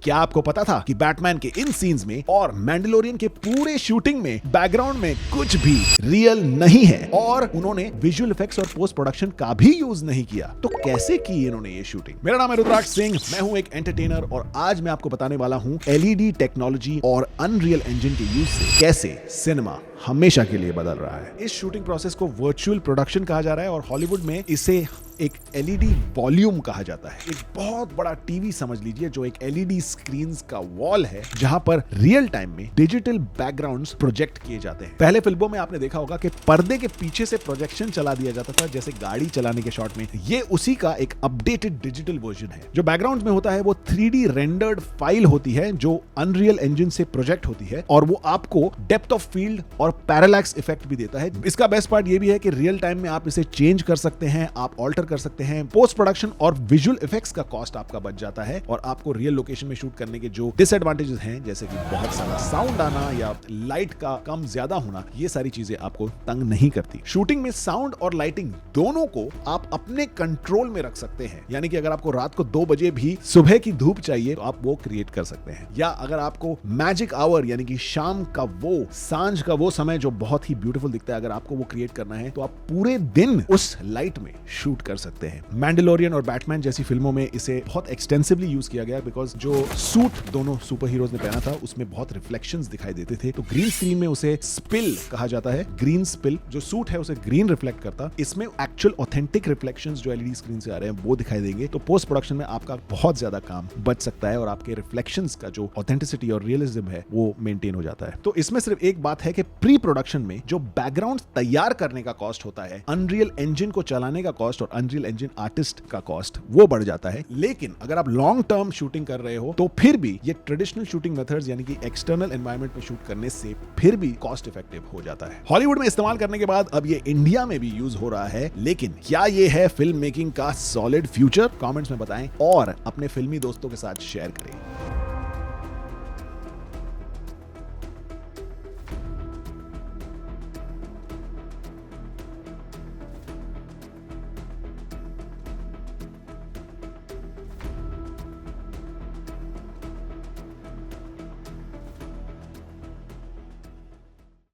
क्या आपको पता था कि बैटमैन के इन सीन्स में और मैंडलोरियन के पूरे शूटिंग में बैकग्राउंड में कुछ भी रियल नहीं है और उन्होंने विजुअल इफेक्ट्स और पोस्ट प्रोडक्शन का भी यूज नहीं किया? तो कैसे की इन्होंने ये शूटिंग? मेरा नाम है रुद्राक्ष सिंह, मैं हूं एक एंटरटेनर और आज मैं आपको बताने वाला हूं एलईडी टेक्नोलॉजी और अनरियल इंजन के यूज से कैसे सिनेमा हमेशा के लिए बदल रहा है। इस शूटिंग प्रोसेस को वर्चुअल प्रोडक्शन कहा जा रहा है और हॉलीवुड में इसे एक एलईडी वॉल्यूम कहा जाता है। एक बहुत बड़ा टीवी समझ लीजिए जो एक एलईडी स्क्रीन्स का वॉल है जहां पर रियल टाइम में डिजिटल बैकग्राउंड्स प्रोजेक्ट किए जाते हैं। पहले फिल्मों में आपने देखा होगा कि पर्दे के पीछे से प्रोजेक्शन चला दिया जाता था, जैसे गाड़ी चलाने के शॉट में। ये उसी का एक अपडेटेड डिजिटल वर्जन है। जो बैकग्राउंड में होता है वो 3D रेंडर्ड फाइल होती है जो अनरियल इंजन से प्रोजेक्ट होती है और वो आपको डेप्थ ऑफ फील्ड और पैरालैक्स इफेक्ट भी देता है। इसका बेस्ट पार्ट ये भी है कि रियल टाइम में आप इसे चेंज कर सकते हैं, आप ऑल्टर कर सकते हैं। पोस्ट प्रोडक्शन और विजुअल इफेक्ट्स का कॉस्ट आपका बच जाता है और आपको रियल लोकेशन में शूट करने के जो डिसएडवांटेजेस हैं, जैसे कि बहुत सारा साउंड आना या लाइट का कम ज्यादा होना, ये सारी चीजें आपको तंग नहीं करती। शूटिंग में साउंड और लाइटिंग दोनों को आप अपने कंट्रोल में रख सकते हैं, यानी कि अगर आपको रात को 2 बजे भी सुबह की धूप चाहिए तो आप वो क्रिएट कर सकते हैं, या अगर आपको मैजिक आवर यानी कि शाम का वो सांझ का वो समय जो बहुत ही ब्यूटीफुल दिखता है, अगर आपको वो क्रिएट करना है तो आप पूरे दिन उस लाइट में शूट कर सकते हैं। मैंडलोरियन और बैटमैन जैसी फिल्मों में इसे बहुत एक्सटेंसिवली यूज किया गया बिकॉज जो सूट दोनों सुपर हीरोज ने पहना था उसमें बहुत रिफ्लेक्शंस दिखाई देते थे। तो ग्रीन स्क्रीन में उसे स्पिल कहा जाता है। ग्रीन स्पिल, जो सूट है उसे ग्रीन रिफ्लेक्ट करता, इसमें एक्चुअल ऑथेंटिक रिफ्लेक्शंस जो एलईडी स्क्रीन से आ रहे हैं वो दिखाई देंगे। तो पोस्ट प्रोडक्शन में आपका बहुत ज्यादा काम बच सकता है और आपके रिफ्लेक्शंस का जो ऑथेंटिसिटी और रियलिज्म है वो मेंटेन हो जाता है। तो इसमें सिर्फ एक बात है कि प्री प्रोडक्शन में जो बैकग्राउंड तैयार करने का कॉस्ट होता है, अनरियल इंजन को चलाने का कॉस्ट और अनरियल इंजन आर्टिस्ट का कॉस्ट वो बढ़ जाता है। लेकिन अगर आप लॉन्ग टर्म शूटिंग कर रहे हो तो फिर भी ये ट्रेडिशनल शूटिंग मेथड्स यानी कि एक्सटर्नल एनवायरनमेंट में शूट करने से फिर भी कॉस्ट इफेक्टिव हो जाता है। हॉलीवुड में इस्तेमाल करने के बाद अब ये इंडिया में भी यूज हो रहा है, लेकिन क्या ये है फिल्म मेकिंग का सॉलिड फ्यूचर? कमेंट्स में बताएं और अपने फिल्मी दोस्तों के साथ शेयर करें।